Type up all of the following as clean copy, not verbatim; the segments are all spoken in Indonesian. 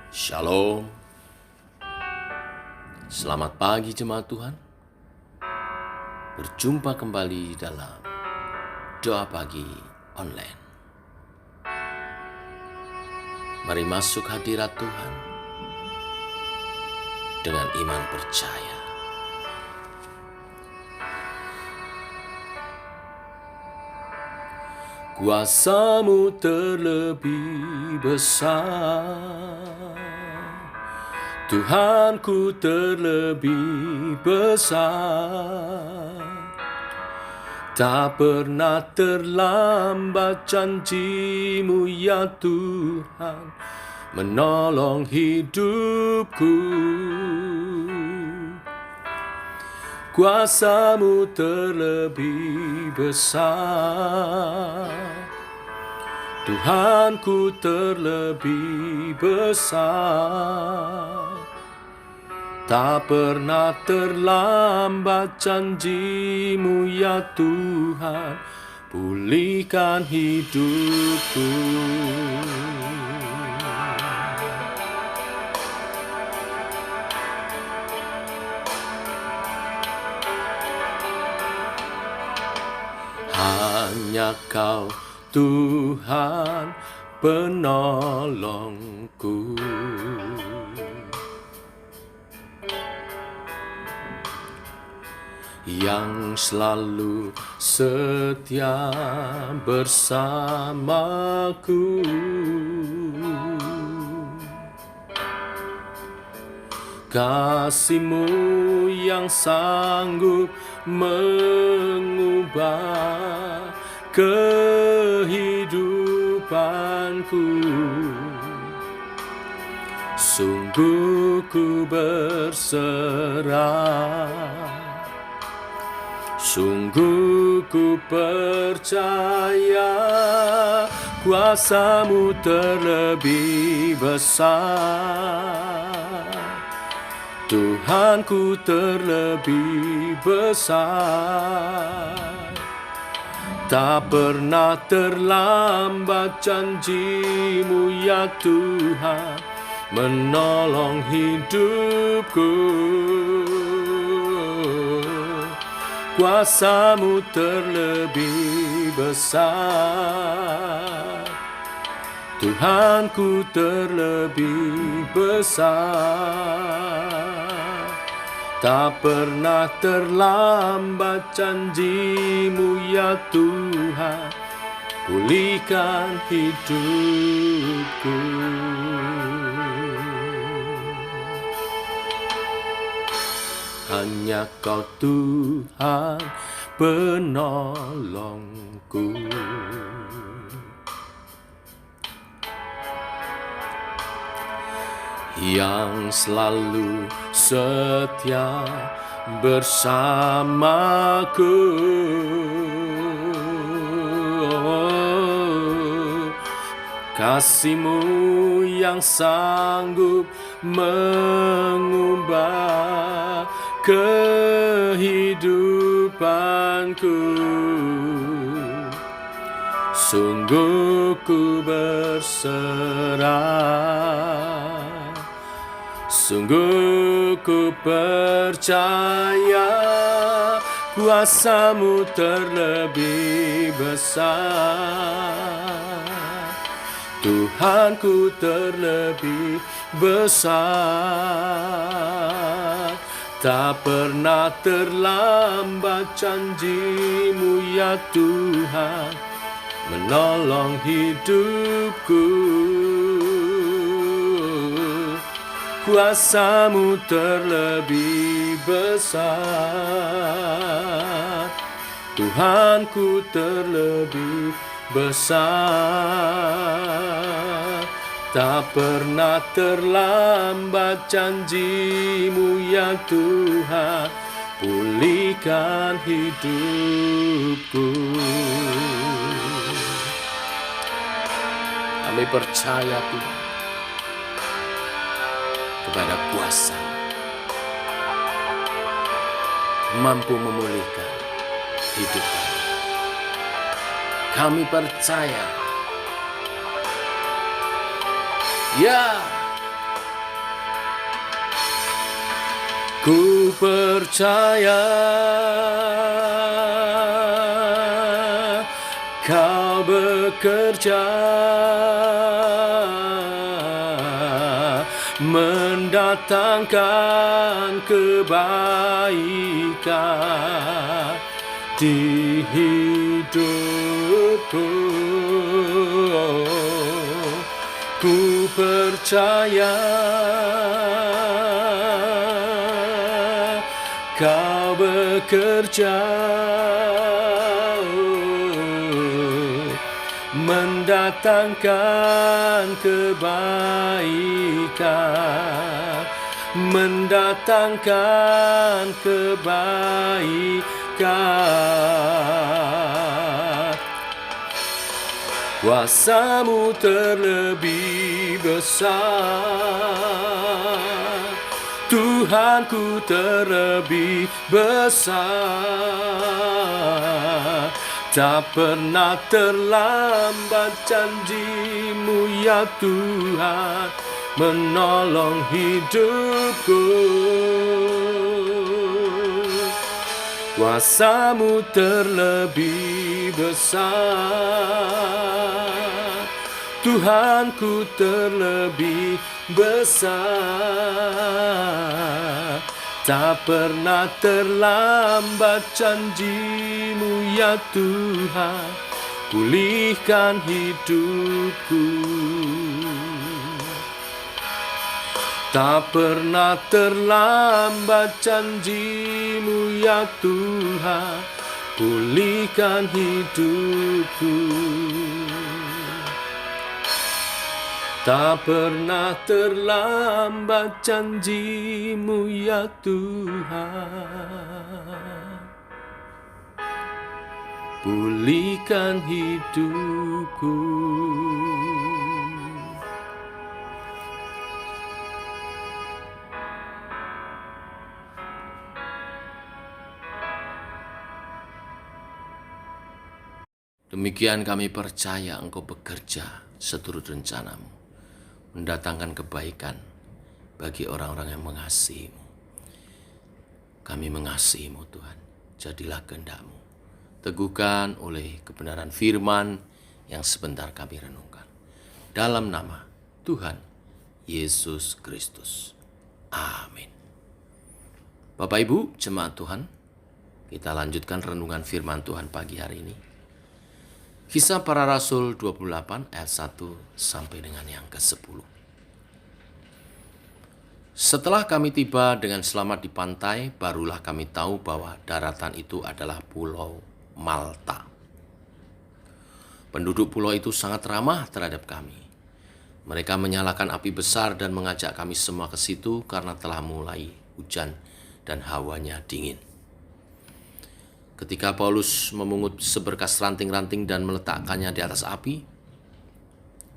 Shalom, selamat pagi jemaat Tuhan. Berjumpa kembali dalam doa pagi online. Mari masuk hadirat Tuhan dengan iman percaya. Kuasa-Mu terlebih besar, Tuhanku terlebih besar. Tak pernah terlambat janji-Mu ya Tuhan, menolong hidupku. Kuasa-Mu terlebih besar, Tuhanku terlebih besar. Tak pernah terlambat janji-Mu ya Tuhan, pulihkan hidupku. Hanya Kau Tuhan penolongku. Yang selalu setia bersamaku. Kasih-Mu yang sanggup mengubah kehidupanku. Sungguh ku berserah, sungguh ku percaya, kuasa-Mu terlebih besar, Tuhanku terlebih besar. Tak pernah terlambat janji-Mu ya Tuhan, menolong hidupku. Kuasa-Mu terlebih besar, Tuhanku terlebih besar. Tak pernah terlambat janji-Mu ya Tuhan, pulihkan hidupku. Hanya Kau Tuhan penolongku. Yang selalu setia bersamaku. Kasih-Mu yang sanggup mengubah kehidupanku. Sungguh ku berserah, sungguh ku percaya, kuasa-Mu terlebih besar, Tuhanku terlebih besar. Tak pernah terlambat janji-Mu ya Tuhan, menolong hidupku. Kuasa-Mu terlebih besar, Tuhanku terlebih besar. Tak pernah terlambat janji-Mu ya Tuhan, pulihkan hidupku. Kami percaya Tuhan kepada kuasa mampu memulihkan hidup kami. Kami percaya, ya, Ku percaya Kau bekerja mendatangkan kebaikan di hidupku. Ku percaya Kau bekerja mendatangkan kebaikan, mendatangkan kebaikan. Kuasa-Mu terlebih besar, Tuhanku terlebih besar. Tak pernah terlambat janji-Mu ya Tuhan menolong hidupku. Kuasa-Mu terlebih besar, Tuhanku terlebih besar. Tak pernah terlambat janji-Mu ya Tuhan, pulihkan hidupku. Tak pernah terlambat janji-Mu ya Tuhan, pulihkan hidupku. Tak pernah terlambat janji-Mu ya Tuhan, pulihkan hidupku. Demikian kami percaya Engkau bekerja seturut rencana-Mu, mendatangkan kebaikan bagi orang-orang yang mengasihi-Mu. Kami mengasihi-Mu Tuhan, jadilah kehendak-Mu. Teguhkan oleh kebenaran firman yang sebentar kami renungkan. Dalam nama Tuhan Yesus Kristus. Amin. Bapak Ibu, jemaat Tuhan, kita lanjutkan renungan firman Tuhan pagi hari ini. Kisah Para Rasul 28 ayat 1 sampai dengan yang ke-10. Setelah kami tiba dengan selamat di pantai, barulah kami tahu bahwa daratan itu adalah Pulau Malta. Penduduk pulau itu sangat ramah terhadap kami. Mereka menyalakan api besar dan mengajak kami semua ke situ karena telah mulai hujan dan hawanya dingin. Ketika Paulus memungut seberkas ranting-ranting dan meletakkannya di atas api,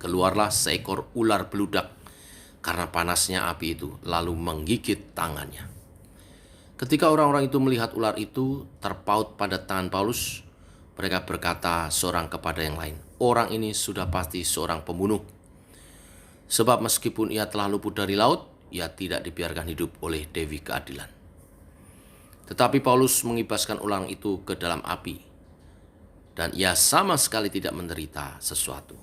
keluarlah seekor ular beludak karena panasnya api itu, lalu menggigit tangannya. Ketika orang-orang itu melihat ular itu terpaut pada tangan Paulus, mereka berkata seorang kepada yang lain, "Orang ini sudah pasti seorang pembunuh. Sebab meskipun ia telah luput dari laut, ia tidak dibiarkan hidup oleh Dewi Keadilan." Tetapi Paulus mengibaskan ular itu ke dalam api, dan ia sama sekali tidak menderita sesuatu.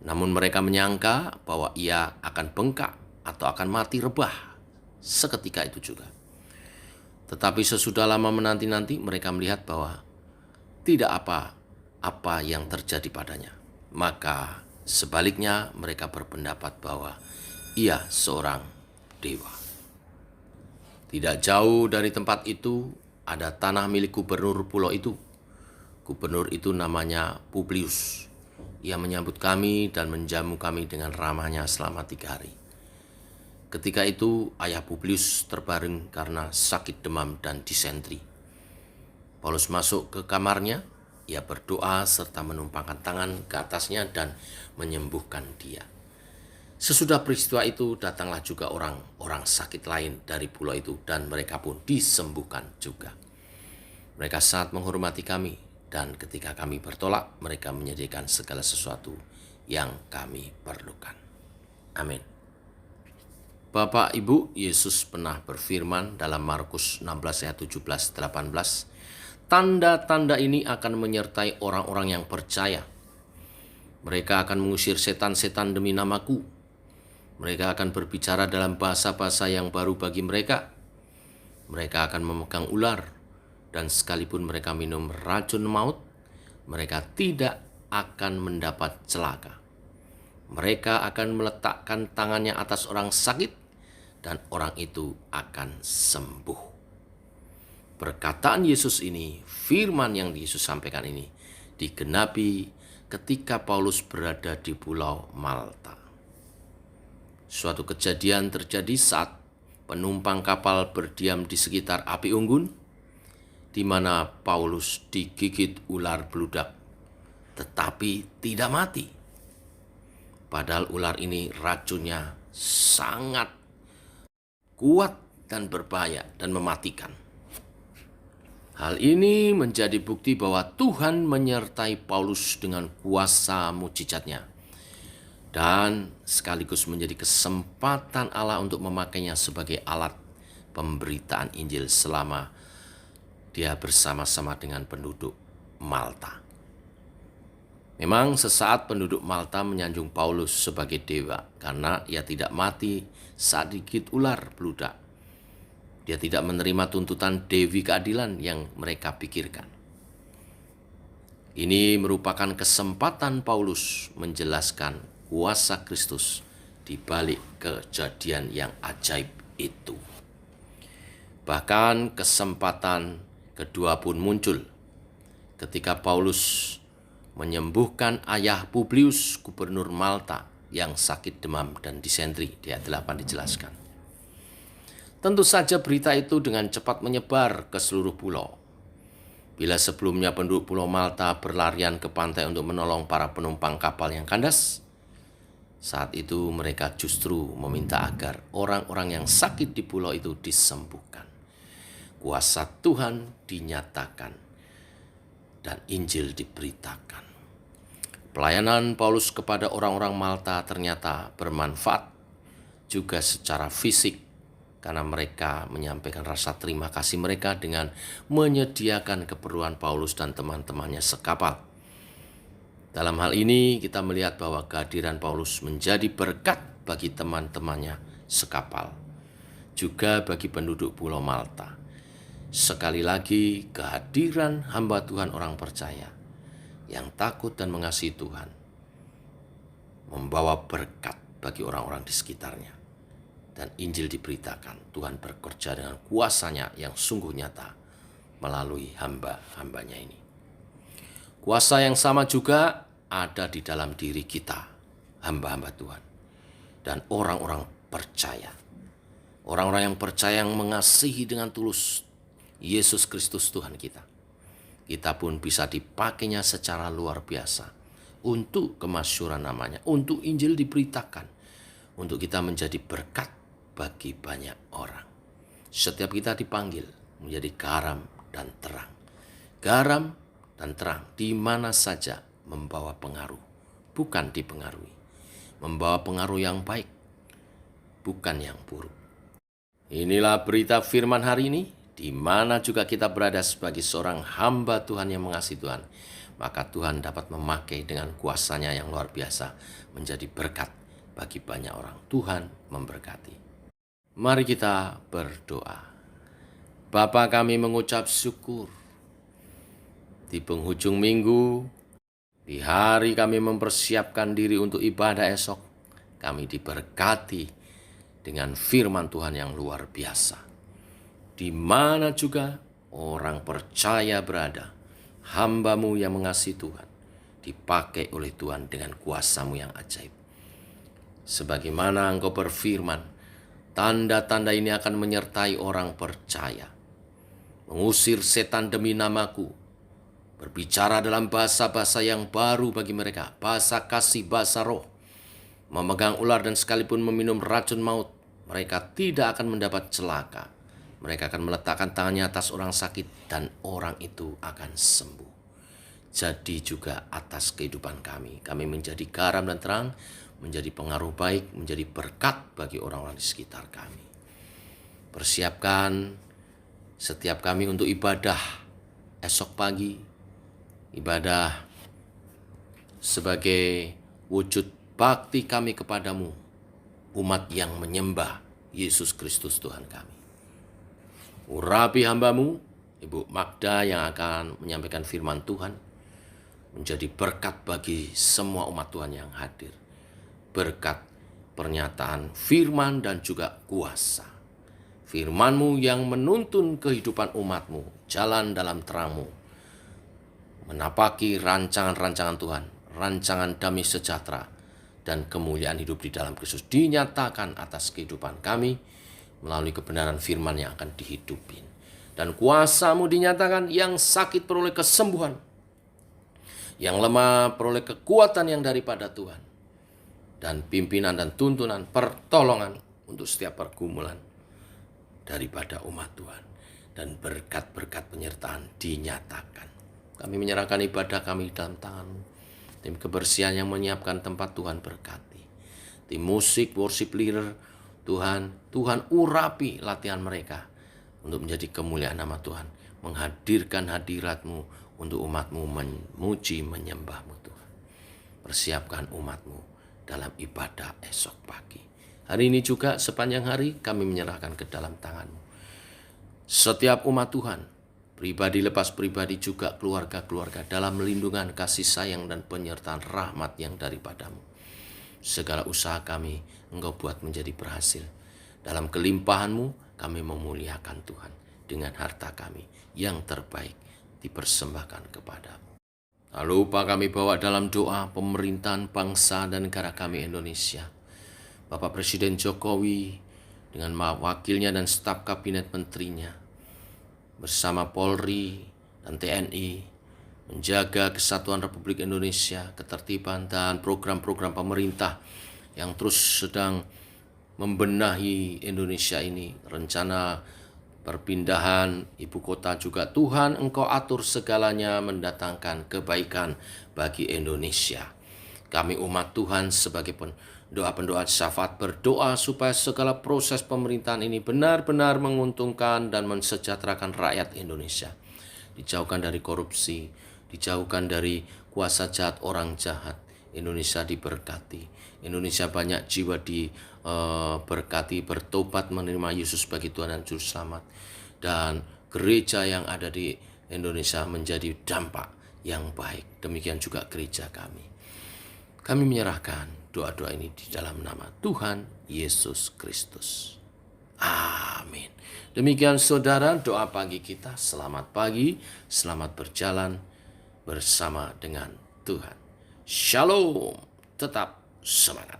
Namun mereka menyangka bahwa ia akan bengkak atau akan mati rebah seketika itu juga. Tetapi sesudah lama menanti-nanti, mereka melihat bahwa tidak apa-apa yang terjadi padanya. Maka sebaliknya mereka berpendapat bahwa ia seorang dewa. Tidak jauh dari tempat itu ada tanah milik gubernur pulau itu. Gubernur itu namanya Publius. Ia menyambut kami dan menjamu kami dengan ramahnya selama 3 hari. Ketika itu ayah Publius terbaring karena sakit demam dan disentri. Paulus masuk ke kamarnya, ia berdoa serta menumpangkan tangan ke atasnya dan menyembuhkan dia. Sesudah peristiwa itu datanglah juga orang-orang sakit lain dari pulau itu dan mereka pun disembuhkan juga. Mereka sangat menghormati kami dan ketika kami bertolak mereka menyediakan segala sesuatu yang kami perlukan. Amin. Bapak Ibu, Yesus pernah berfirman dalam Markus 16 ayat 17-18, tanda-tanda ini akan menyertai orang-orang yang percaya. Mereka akan mengusir setan-setan demi namaku. Mereka akan berbicara dalam bahasa-bahasa yang baru bagi mereka. Mereka akan memegang ular, dan sekalipun mereka minum racun maut, mereka tidak akan mendapat celaka. Mereka akan meletakkan tangannya atas orang sakit, dan orang itu akan sembuh. Perkataan Yesus ini, firman yang Yesus sampaikan ini, digenapi ketika Paulus berada di Pulau Malta. Suatu kejadian terjadi saat penumpang kapal berdiam di sekitar api unggun, di mana Paulus digigit ular beludak, tetapi tidak mati. Padahal ular ini racunnya sangat kuat dan berbahaya dan mematikan. Hal ini menjadi bukti bahwa Tuhan menyertai Paulus dengan kuasa mujizatnya, dan sekaligus menjadi kesempatan Allah untuk memakainya sebagai alat pemberitaan Injil selama dia bersama-sama dengan penduduk Malta. Memang sesaat penduduk Malta menyanjung Paulus sebagai dewa karena ia tidak mati saat digigit ular beludak. Dia tidak menerima tuntutan dewi keadilan yang mereka pikirkan. Ini merupakan kesempatan Paulus menjelaskan kuasa Kristus di balik kejadian yang ajaib itu. Bahkan kesempatan kedua pun muncul ketika Paulus menyembuhkan ayah Publius, gubernur Malta, yang sakit demam dan disentri. Di ayat 8 dijelaskan. Tentu saja berita itu dengan cepat menyebar ke seluruh pulau. Bila sebelumnya penduduk Pulau Malta berlarian ke pantai untuk menolong para penumpang kapal yang kandas, saat itu mereka justru meminta agar orang-orang yang sakit di pulau itu disembuhkan. Kuasa Tuhan dinyatakan dan Injil diberitakan. Pelayanan Paulus kepada orang-orang Malta ternyata bermanfaat juga secara fisik, karena mereka menyampaikan rasa terima kasih mereka dengan menyediakan keperluan Paulus dan teman-temannya sekapal. Dalam hal ini kita melihat bahwa kehadiran Paulus menjadi berkat bagi teman-temannya sekapal, juga bagi penduduk Pulau Malta. Sekali lagi, kehadiran hamba Tuhan orang percaya yang takut dan mengasihi Tuhan membawa berkat bagi orang-orang di sekitarnya. Dan Injil diberitakan, Tuhan bekerja dengan kuasanya yang sungguh nyata melalui hamba-hambanya ini. Kuasa yang sama juga ada di dalam diri kita, hamba-hamba Tuhan, dan orang-orang percaya. Orang-orang yang percaya, yang mengasihi dengan tulus Yesus Kristus Tuhan kita. Kita pun bisa dipakainya secara luar biasa untuk kemasyhuran namanya, untuk Injil diberitakan, untuk kita menjadi berkat bagi banyak orang. Setiap kita dipanggil menjadi garam dan terang. Garam dan terang di mana saja membawa pengaruh, bukan dipengaruhi. Membawa pengaruh yang baik, bukan yang buruk. Inilah berita firman hari ini. Di mana juga kita berada sebagai seorang hamba Tuhan yang mengasihi Tuhan, maka Tuhan dapat memakai dengan kuasanya yang luar biasa menjadi berkat bagi banyak orang. Tuhan memberkati. Mari kita berdoa. Bapa, kami mengucap syukur di penghujung minggu, di hari kami mempersiapkan diri untuk ibadah esok, kami diberkati dengan firman Tuhan yang luar biasa. Di mana juga orang percaya berada, hamba-Mu yang mengasihi Tuhan, dipakai oleh Tuhan dengan kuasa-Mu yang ajaib. Sebagaimana Engkau berfirman, tanda-tanda ini akan menyertai orang percaya. Mengusir setan demi namaku, berbicara dalam bahasa-bahasa yang baru bagi mereka, bahasa kasih, bahasa roh, memegang ular dan sekalipun meminum racun maut, mereka tidak akan mendapat celaka. Mereka akan meletakkan tangannya atas orang sakit dan orang itu akan sembuh. Jadi juga atas kehidupan kami. Kami menjadi garam dan terang menjadi pengaruh baik, menjadi berkat bagi orang-orang di sekitar kami. Persiapkan setiap kami untuk ibadah esok pagi, ibadah sebagai wujud bakti kami kepadamu, umat yang menyembah Yesus Kristus Tuhan kami. Urapi hambamu, Ibu Magda yang akan menyampaikan firman Tuhan, menjadi berkat bagi semua umat Tuhan yang hadir. Berkat pernyataan firman dan juga kuasa. Firman-Mu yang menuntun kehidupan umat-Mu, jalan dalam terang-Mu, menapaki rancangan-rancangan Tuhan, rancangan damai sejahtera, dan kemuliaan hidup di dalam Kristus dinyatakan atas kehidupan kami melalui kebenaran firman yang akan dihidupin. Dan kuasa-Mu dinyatakan, yang sakit peroleh kesembuhan, yang lemah peroleh kekuatan yang daripada Tuhan, dan pimpinan dan tuntunan pertolongan untuk setiap pergumulan daripada umat Tuhan. Dan berkat-berkat penyertaan dinyatakan. Kami menyerahkan ibadah kami dalam tangan-Mu. Tim kebersihan yang menyiapkan tempat, Tuhan berkati. Tim musik, worship leader, Tuhan urapi latihan mereka untuk menjadi kemuliaan nama Tuhan. Menghadirkan hadirat-Mu untuk umat-Mu memuji, menyembah-Mu Tuhan. Persiapkan umat-Mu dalam ibadah esok pagi. Hari ini juga sepanjang hari kami menyerahkan ke dalam tangan-Mu. Setiap umat Tuhan, pribadi lepas pribadi juga keluarga-keluarga, dalam lindungan kasih sayang dan penyertaan rahmat yang daripada-Mu. Segala usaha kami Engkau buat menjadi berhasil. Dalam kelimpahan-Mu kami memuliakan Tuhan. Dengan harta kami yang terbaik dipersembahkan kepada-Mu. Tak lupa kami bawa dalam doa pemerintahan bangsa dan negara kami Indonesia. Bapak Presiden Jokowi dengan wakilnya dan staf kabinet menterinya, bersama Polri dan TNI, menjaga kesatuan Republik Indonesia, ketertiban dan program-program pemerintah yang terus sedang membenahi Indonesia ini. Rencana perpindahan ibu kota juga Tuhan Engkau atur segalanya mendatangkan kebaikan bagi Indonesia. Kami umat Tuhan sebagai pendoa syafaat berdoa supaya segala proses pemerintahan ini benar-benar menguntungkan dan mensejahterakan rakyat Indonesia. Dijauhkan dari korupsi, dijauhkan dari kuasa jahat orang jahat. Indonesia diberkati. Indonesia banyak jiwa diberkati, bertobat menerima Yesus sebagai Tuhan dan Juru Selamat. Dan gereja yang ada di Indonesia menjadi dampak yang baik. Demikian juga gereja kami. Kami menyerahkan doa-doa ini di dalam nama Tuhan Yesus Kristus. Amin. Demikian saudara doa pagi kita. Selamat pagi, selamat berjalan bersama dengan Tuhan. Shalom, tetap semangat.